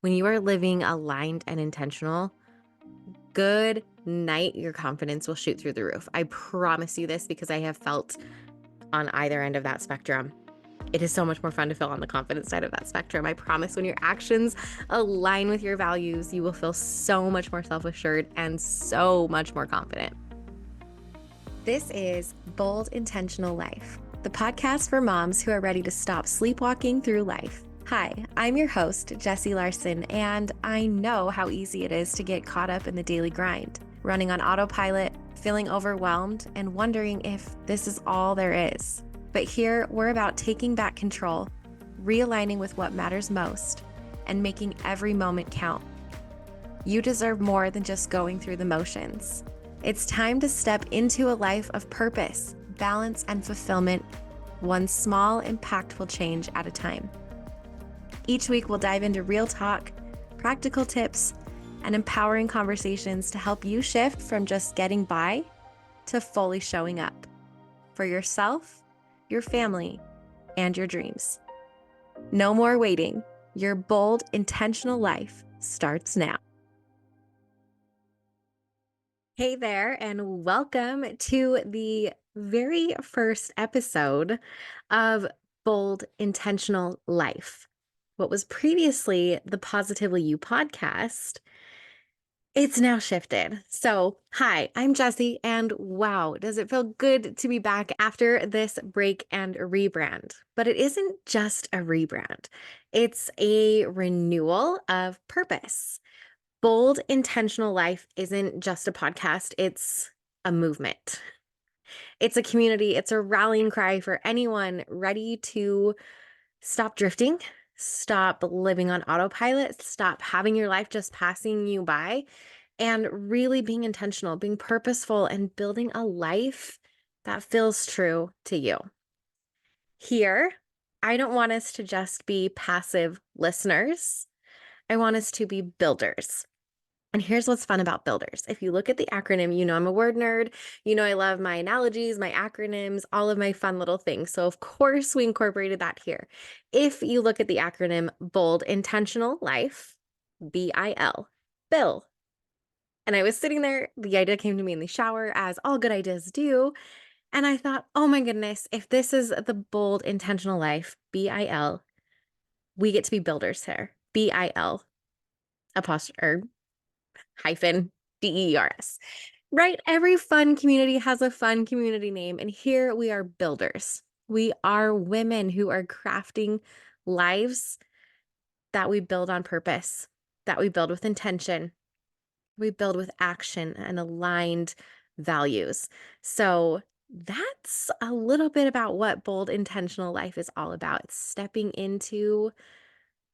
When you are living aligned and intentional, good night, your confidence will shoot through the roof. I promise you this because I have felt on either end of that spectrum. It is so much more fun to feel on the confidence side of that spectrum. I promise when your actions align with your values, you will feel so much more self-assured and so much more confident. This is Bold Intentional Life, the podcast for moms who are ready to stop sleepwalking through life. Hi, I'm your host, Jessie Larson, and I know how easy it is to get caught up in the daily grind, running on autopilot, feeling overwhelmed, and wondering if this is all there is. But here, we're about taking back control, realigning with what matters most, and making every moment count. You deserve more than just going through the motions. It's time to step into a life of purpose, balance, and fulfillment, one small, impactful change at a time. Each week, we'll dive into real talk, practical tips, and empowering conversations to help you shift from just getting by to fully showing up for yourself, your family, and your dreams. No more waiting. Your bold, intentional life starts now. Hey there, and welcome to the very first episode of Bold Intentional Life. What was previously the Positively You podcast, it's now shifted. So, hi, I'm Jessie, and wow, does it feel good to be back after this break and rebrand? But it isn't just a rebrand, it's a renewal of purpose. Bold Intentional Life isn't just a podcast, it's a movement. It's a community, it's a rallying cry for anyone ready to stop drifting, stop living on autopilot, stop having your life just passing you by, and really being intentional, being purposeful, and building a life that feels true to you. Here, I don't want us to just be passive listeners. I want us to be builders. And here's what's fun about builders. If you look at the acronym, you know I'm a word nerd. You know I love my analogies, my acronyms, all of my fun little things. So of course we incorporated that here. If you look at the acronym Bold Intentional Life, BIL, Bill. And I was sitting there, the idea came to me in the shower, as all good ideas do. And I thought, oh my goodness, if this is the Bold Intentional Life, BIL, we get to be builders here. BIL, apostrophe, hyphen DERS, right? Every fun community has a fun community name. And here we are builders. We are women who are crafting lives that we build on purpose, that we build with intention, we build with action and aligned values. So that's a little bit about what Bold Intentional Life is all about. It's stepping into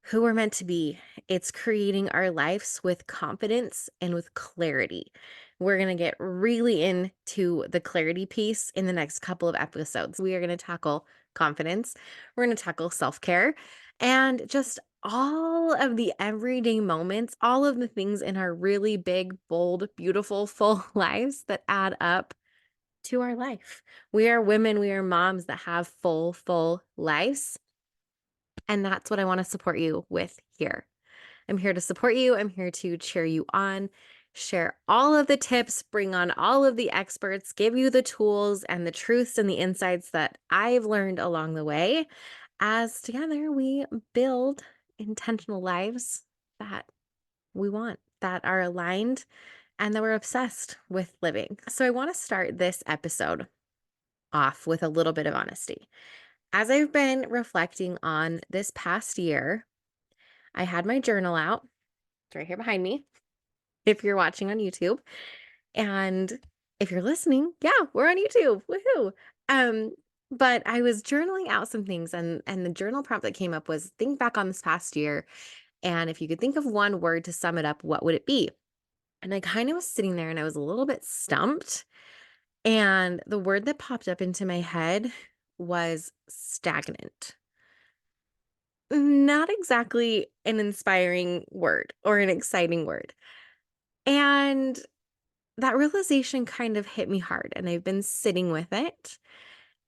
who we're meant to be. It's creating our lives with confidence and with clarity. We're going to get really into the clarity piece in the next couple of episodes. We are going to tackle confidence. We're going to tackle self-care and just all of the everyday moments, all of the things in our really big, bold, beautiful, full lives that add up to our life. We are women, we are moms that have full lives. And that's what I want to support you with here. I'm here to support you. I'm here to cheer you on, share all of the tips, bring on all of the experts, give you the tools and the truths and the insights that I've learned along the way as together we build intentional lives that we want, that are aligned, and that we're obsessed with living. So I want to start this episode off with a little bit of honesty. As I've been reflecting on this past year, I had my journal out. It's right here behind me, if you're watching on YouTube. And if you're listening, yeah, we're on YouTube. Woohoo. But I was journaling out some things, and the journal prompt that came up was think back on this past year. And if you could think of one word to sum it up, what would it be? And I kind of was sitting there and I was a little bit stumped. And the word that popped up into my head was stagnant. Not exactly an inspiring word or an exciting word. And that realization kind of hit me hard, and I've been sitting with it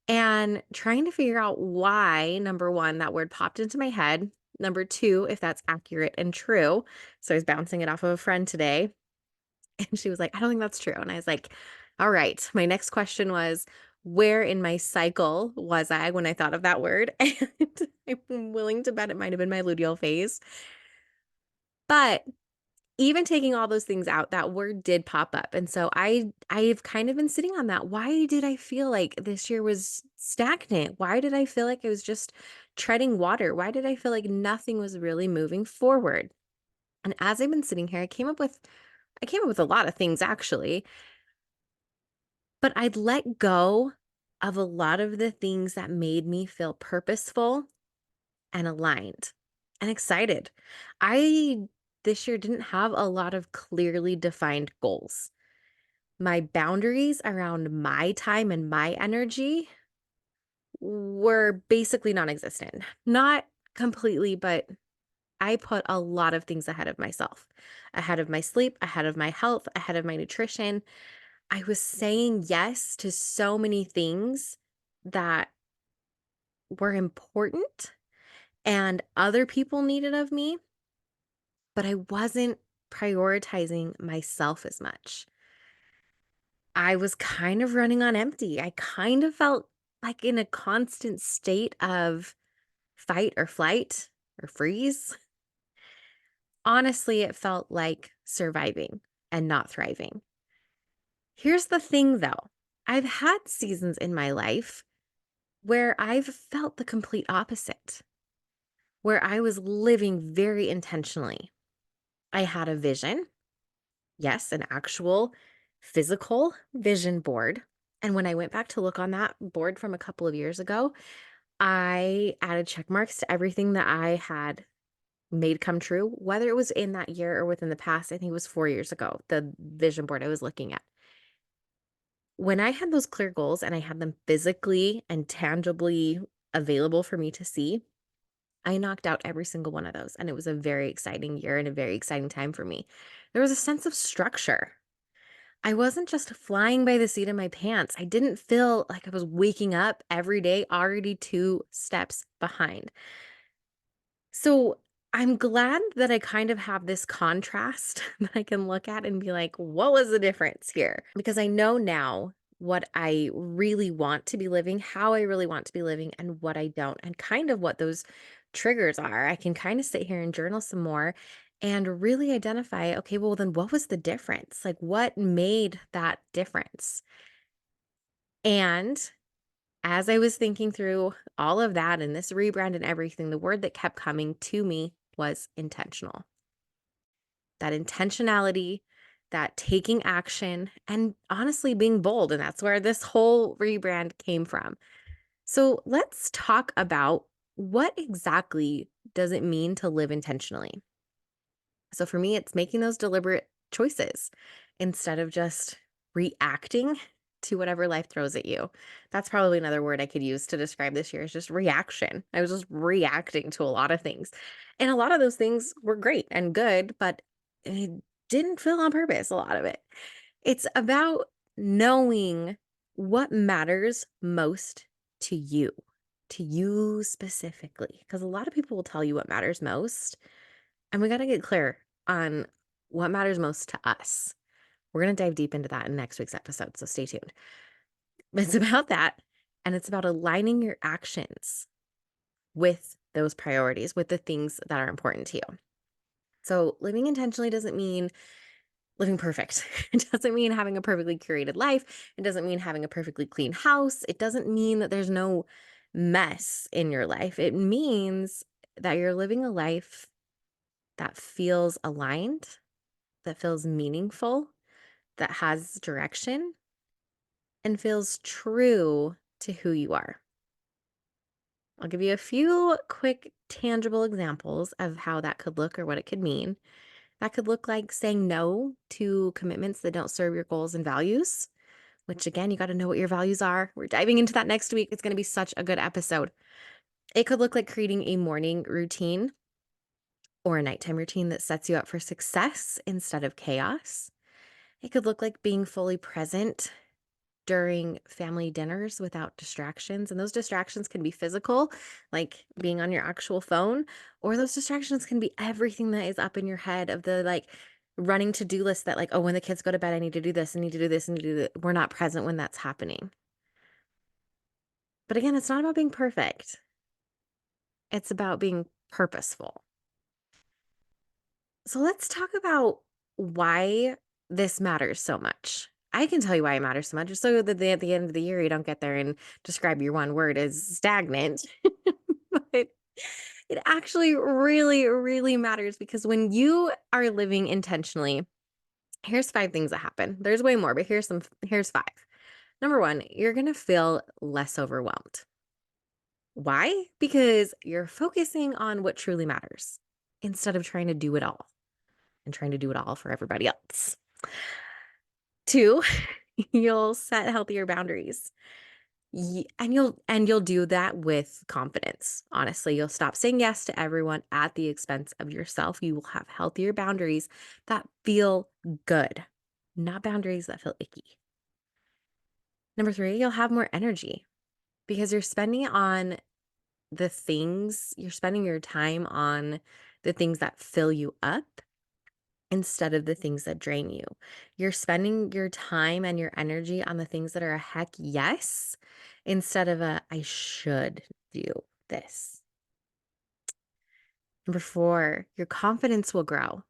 and trying to figure out why, number one, that word popped into my head. Number two, if that's accurate and true. So I was bouncing it off of a friend today, and she was like, I don't think that's true. And I was like, all right. My next question was, where in my cycle was I when I thought of that word? And I'm willing to bet it might have been my luteal phase. But even taking all those things out, that word did pop up. And so I've kind of been sitting on that. Why did I feel like this year was stagnant? Why did I feel like I was just treading water? Why did I feel like nothing was really moving forward? And as I've been sitting here, I came up with a lot of things actually, but I'd let go of a lot of the things that made me feel purposeful and aligned and excited. I this year didn't have a lot of clearly defined goals. My boundaries around my time and my energy were basically non-existent. Not completely, but I put a lot of things ahead of myself, ahead of my sleep, ahead of my health, ahead of my nutrition. I was saying yes to so many things that were important and other people needed of me, but I wasn't prioritizing myself as much. I was kind of running on empty. I kind of felt like in a constant state of fight or flight or freeze. Honestly, it felt like surviving and not thriving. Here's the thing though, I've had seasons in my life where I've felt the complete opposite, where I was living very intentionally. I had a vision. Yes, an actual physical vision board. And when I went back to look on that board from a couple of years ago, I added check marks to everything that I had made come true, whether it was in that year or within the past. I think it was 4 years ago, the vision board I was looking at. When I had those clear goals and I had them physically and tangibly available for me to see, I knocked out every single one of those. And it was a very exciting year and a very exciting time for me. There was a sense of structure. I wasn't just flying by the seat of my pants. I didn't feel like I was waking up every day already 2 steps behind. So I'm glad that I kind of have this contrast that I can look at and be like, what was the difference here? Because I know now what I really want to be living, how I really want to be living, and what I don't, and kind of what those triggers are. I can kind of sit here and journal some more and really identify, okay, well, then what was the difference? Like, what made that difference? And as I was thinking through all of that and this rebrand and everything, the word that kept coming to me was intentional. That intentionality, that taking action, and honestly being bold. And that's where this whole rebrand came from. So let's talk about what exactly does it mean to live intentionally? So for me, it's making those deliberate choices instead of just reacting to whatever life throws at you. That's probably another word I could use to describe this year is just reaction. I was just reacting to a lot of things. And a lot of those things were great and good, but it didn't feel on purpose, a lot of it. It's about knowing what matters most to you specifically. Because a lot of people will tell you what matters most, and we got to get clear on what matters most to us. We're going to dive deep into that in next week's episode, so stay tuned. But it's about that, and it's about aligning your actions with those priorities, with the things that are important to you. So, living intentionally doesn't mean living perfect. It doesn't mean having a perfectly curated life. It doesn't mean having a perfectly clean house. It doesn't mean that there's no mess in your life. It means that you're living a life that feels aligned, that feels meaningful, that has direction, and feels true to who you are. I'll give you a few quick, tangible examples of how that could look or what it could mean. That could look like saying no to commitments that don't serve your goals and values, which again, you got to know what your values are. We're diving into that next week. It's going to be such a good episode. It could look like creating a morning routine or a nighttime routine that sets you up for success instead of chaos. It could look like being fully present during family dinners without distractions. And those distractions can be physical, like being on your actual phone, or those distractions can be everything that is up in your head of the like running to-do list that like, oh, when the kids go to bed, I need to do this, I need to do this, I need to do that. We're not present when that's happening. But again, it's not about being perfect. It's about being purposeful. So let's talk about why this matters so much. I can tell you why it matters so much, so that at the end of the year, you don't get there and describe your one word as stagnant. But it actually really, really matters because when you are living intentionally, here's 5 things that happen. There's way more, but here's 5. Number 1, you're going to feel less overwhelmed. Why? Because you're focusing on what truly matters instead of trying to do it all and trying to do it all for everybody else. 2, you'll set healthier boundaries. And you'll do that with confidence. Honestly, you'll stop saying yes to everyone at the expense of yourself. You will have healthier boundaries that feel good, not boundaries that feel icky. Number 3, you'll have more energy because you're spending your time on the things that fill you up instead of the things that drain you. You're spending your time and your energy on the things that are a heck yes instead of a I should do this. Number 4, your confidence will grow.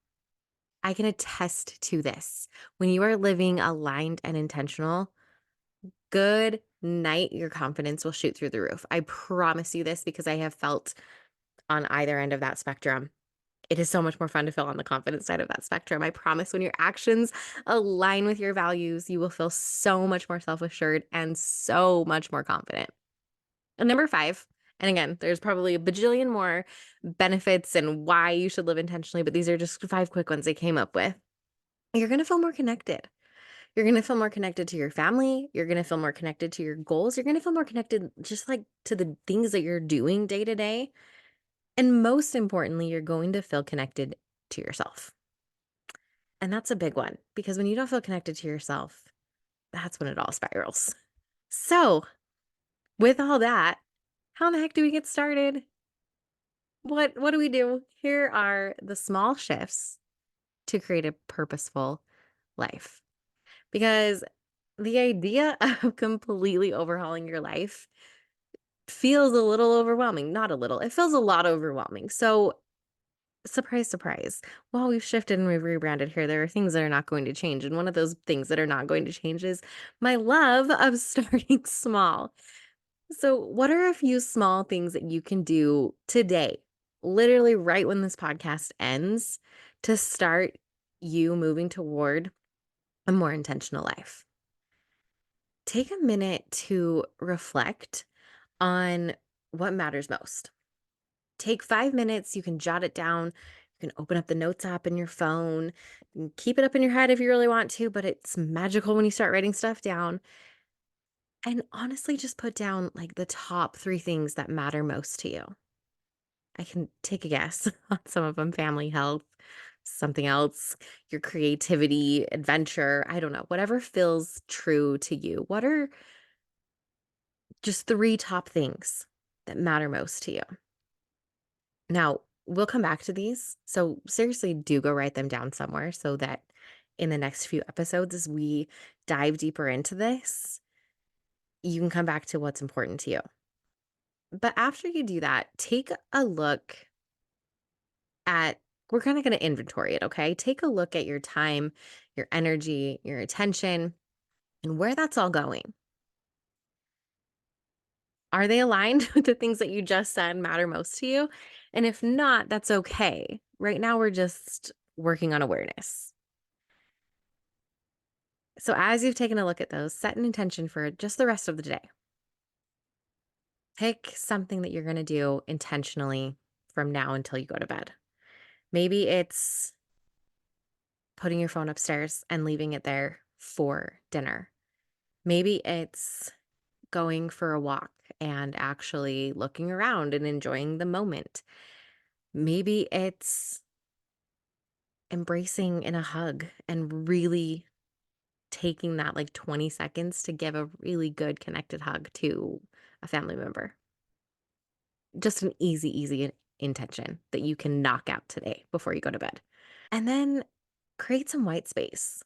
I can attest to this. When you are living aligned and intentional, good night, your confidence will shoot through the roof. I promise you this because I have felt on either end of that spectrum. It is so much more fun to feel on the confidence side of that spectrum. I promise when your actions align with your values, you will feel so much more self-assured and so much more confident. And number 5, and again, there's probably a bajillion more benefits and why you should live intentionally, but these are just 5 quick ones I came up with. You're going to feel more connected. You're going to feel more connected to your family. You're going to feel more connected to your goals. You're going to feel more connected just like to the things that you're doing day to day. And most importantly, you're going to feel connected to yourself. And that's a big one because when you don't feel connected to yourself, that's when it all spirals. So, with all that, how in the heck do we get started? What do we do? Here are the small shifts to create a purposeful life. Because the idea of completely overhauling your life feels a little overwhelming. Not a little, it feels a lot overwhelming. So, surprise, surprise. While we've shifted and we've rebranded here, there are things that are not going to change. And one of those things that are not going to change is my love of starting small. So, what are a few small things that you can do today, literally right when this podcast ends, to start you moving toward a more intentional life? Take a minute to reflect on what matters most. Take 5 minutes. You can jot it down. You can open up the notes app in your phone. You can keep it up in your head if you really want to, but it's magical when you start writing stuff down. And honestly, just put down like the top 3 things that matter most to you. I can take a guess on some of them: family, health, something else, your creativity, adventure. I don't know, whatever feels true to you. What are just 3 top things that matter most to you? Now, we'll come back to these. So seriously, do go write them down somewhere so that in the next few episodes, as we dive deeper into this, you can come back to what's important to you. But after you do that, take a look at, we're kind of going to inventory it, okay? Take a look at your time, your energy, your attention, and where that's all going. Are they aligned with the things that you just said matter most to you? And if not, that's okay. Right now, we're just working on awareness. So as you've taken a look at those, set an intention for just the rest of the day. Pick something that you're going to do intentionally from now until you go to bed. Maybe it's putting your phone upstairs and leaving it there for dinner. Maybe it's going for a walk and actually looking around and enjoying the moment. Maybe it's embracing in a hug and really taking that like 20 seconds to give a really good connected hug to a family member. Just an easy intention that you can knock out today before you go to bed. And then create some white space.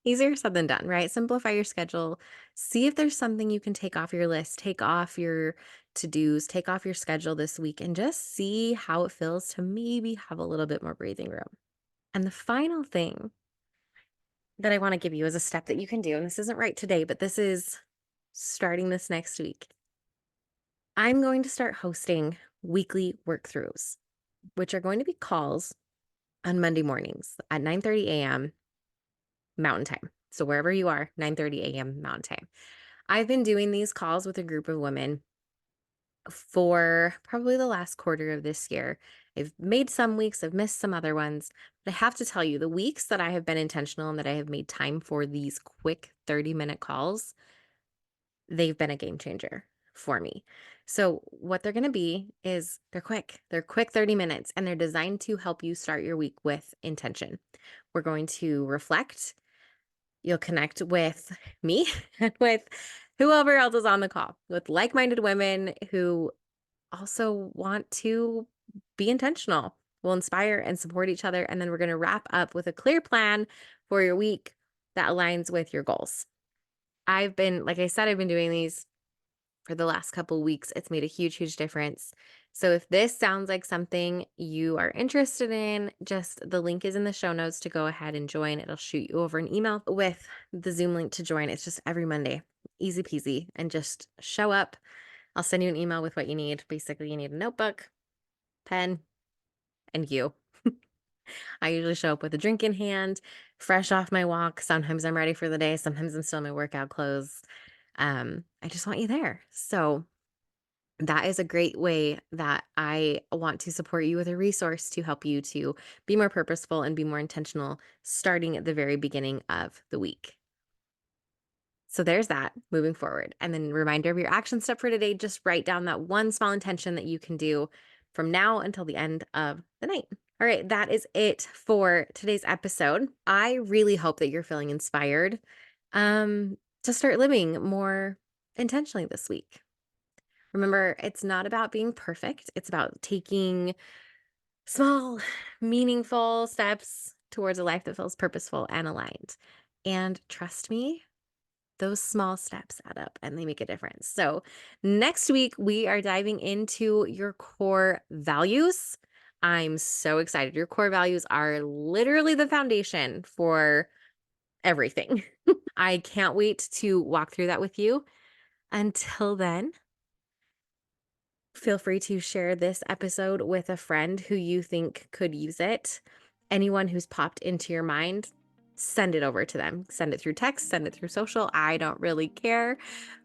Easier said than done, right? Simplify your schedule. See if there's something you can take off your list, take off your to-dos, take off your schedule this week, and just see how it feels to maybe have a little bit more breathing room. And the final thing that I want to give you is a step that you can do, and this isn't right today, but this is starting this next week. I'm going to start hosting weekly work throughs, which are going to be calls on Monday mornings at 9:30 a.m. Mountain Time. So wherever you are, 9:30 a.m. Mountain Time. I've been doing these calls with a group of women for probably the last quarter of this year. I've made some weeks, I've missed some other ones, but I have to tell you, the weeks that I have been intentional and that I have made time for these quick 30-minute calls, they've been a game changer for me. So what they're going to be is they're quick. They're quick 30 minutes and they're designed to help you start your week with intention. We're going to reflect. You'll connect with me and with whoever else is on the call, with like-minded women who also want to be intentional. We'll inspire and support each other. And then we're going to wrap up with a clear plan for your week that aligns with your goals. Like I said, I've been doing these for the last couple of weeks. It's made a huge difference. So if this sounds like something you are interested in, just the link is in the show notes to go ahead and join. It'll shoot you over an email with the Zoom link to join. It's just every Monday, easy peasy, and just show up. I'll send you an email with what you need. Basically, you need a notebook, pen, and you. I usually show up with a drink in hand, fresh off my walk. Sometimes I'm ready for the day. Sometimes I'm still in my workout clothes. I just want you there. So that is a great way that I want to support you with a resource to help you to be more purposeful and be more intentional starting at the very beginning of the week. So there's that moving forward. And then reminder of your action step for today, just write down that one small intention that you can do from now until the end of the night. All right, that is it for today's episode. I really hope that you're feeling inspired to start living more intentionally this week. Remember, it's not about being perfect. It's about taking small, meaningful steps towards a life that feels purposeful and aligned. And trust me, those small steps add up and they make a difference. So next week, we are diving into your core values. I'm so excited. Your core values are literally the foundation for everything. I can't wait to walk through that with you. Until then, feel free to share this episode with a friend who you think could use it. Anyone who's popped into your mind, send it over to them. Send it through text, send it through social. I don't really care,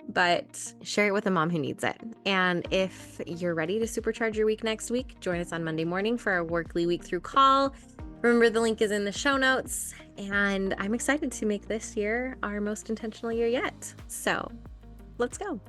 but share it with a mom who needs it. And if you're ready to supercharge your week next week, join us on Monday morning for our Workly Week Through call. Remember, the link is in the show notes. And I'm excited to make this year our most intentional year yet. So let's go.